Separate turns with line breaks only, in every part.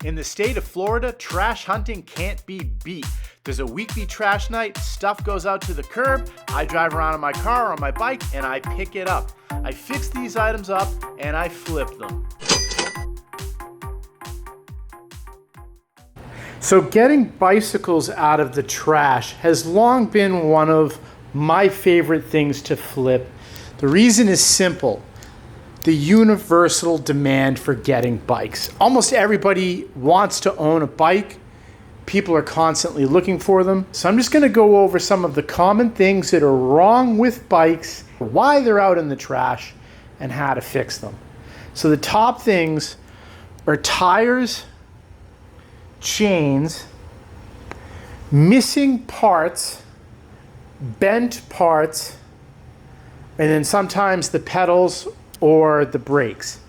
In the state of Florida, trash hunting can't be beat. There's a weekly trash night, stuff goes out to the curb, I drive around in my car or on my bike and I pick it up. I fix these items up and I flip them. So getting bicycles out of the trash has long been one of my favorite things to flip. The reason is simple. The universal demand for getting bikes. Almost everybody wants to own a bike. People are constantly looking for them. So I'm just gonna go over some of the common things that are wrong with bikes, why they're out in the trash, and how to fix them. So the top things are tires, chains, missing parts, bent parts, and then sometimes the pedals or the brakes.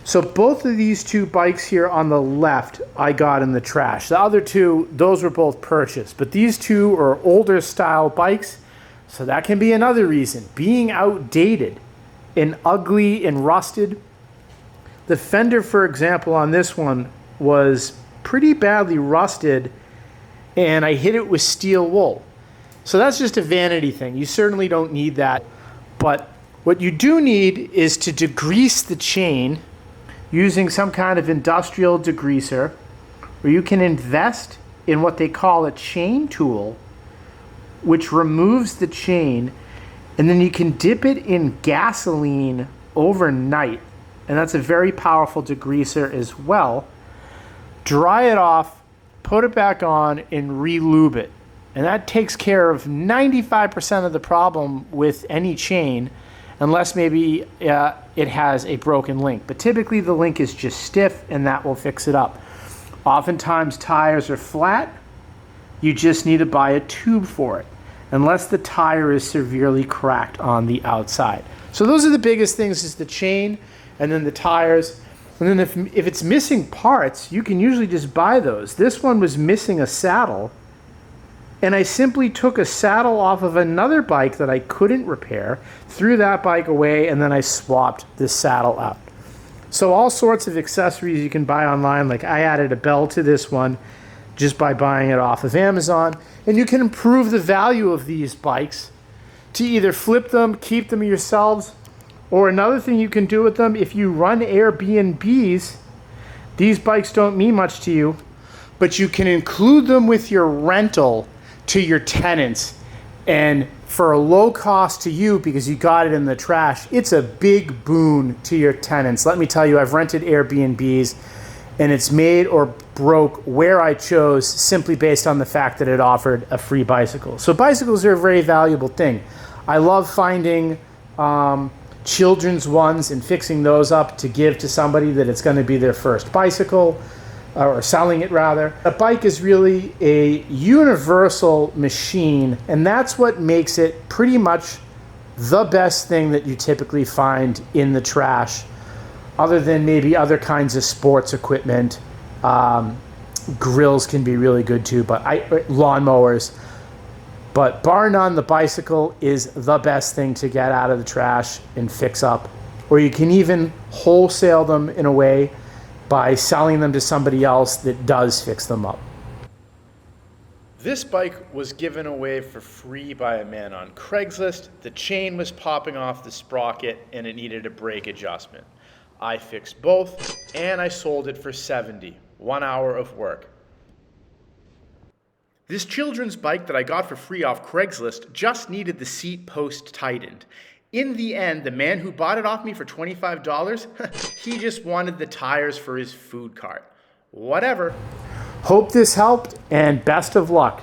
So both of these two bikes here on the left, I got in the trash. The other two, those were both purchased, but these two are older style bikes, so that can be another reason. Being outdated and ugly and rusted. The fender, for example, on this one was pretty badly rusted, and I hit it with steel wool. So that's just a vanity thing. You certainly don't need that, but what you do need is to degrease the chain using some kind of industrial degreaser, or you can invest in what they call a chain tool, which removes the chain, and then you can dip it in gasoline overnight, and that's a very powerful degreaser as well. Dry it off, put it back on, and re-lube it. And that takes care of 95% of the problem with any chain, unless maybe it has a broken link. But typically the link is just stiff and that will fix it up. Oftentimes tires are flat. You just need to buy a tube for it, unless the tire is severely cracked on the outside. So those are the biggest things, is the chain and then the tires. And then if it's missing parts, you can usually just buy those. This one was missing a saddle, and I simply took a saddle off of another bike that I couldn't repair, threw that bike away, and then I swapped this saddle out. So all sorts of accessories you can buy online, like I added a bell to this one just by buying it off of Amazon. And you can improve the value of these bikes to either flip them, keep them yourselves, or another thing you can do with them, if you run Airbnbs, these bikes don't mean much to you, but you can include them with your rental to your tenants, and for a low cost to you because you got it in the trash, it's a big boon to your tenants. Let me tell you, I've rented Airbnbs and it's made or broke where I chose simply based on the fact that it offered a free bicycle. So bicycles are a very valuable thing. I love finding children's ones and fixing those up to give to somebody that it's going to be their first bicycle, or selling it rather. A bike is really a universal machine, and that's what makes it pretty much the best thing that you typically find in the trash, other than maybe other kinds of sports equipment. Grills can be really good too, but lawnmowers. But bar none, the bicycle is the best thing to get out of the trash and fix up. Or you can even wholesale them in a way by selling them to somebody else that does fix them up. This bike was given away for free by a man on Craigslist. The chain was popping off the sprocket and it needed a brake adjustment. I fixed both and I sold it for $70, 1 hour of work. This children's bike that I got for free off Craigslist just needed the seat post tightened. In the end, the man who bought it off me for $25, he just wanted the tires for his food cart. Whatever. Hope this helped, and best of luck.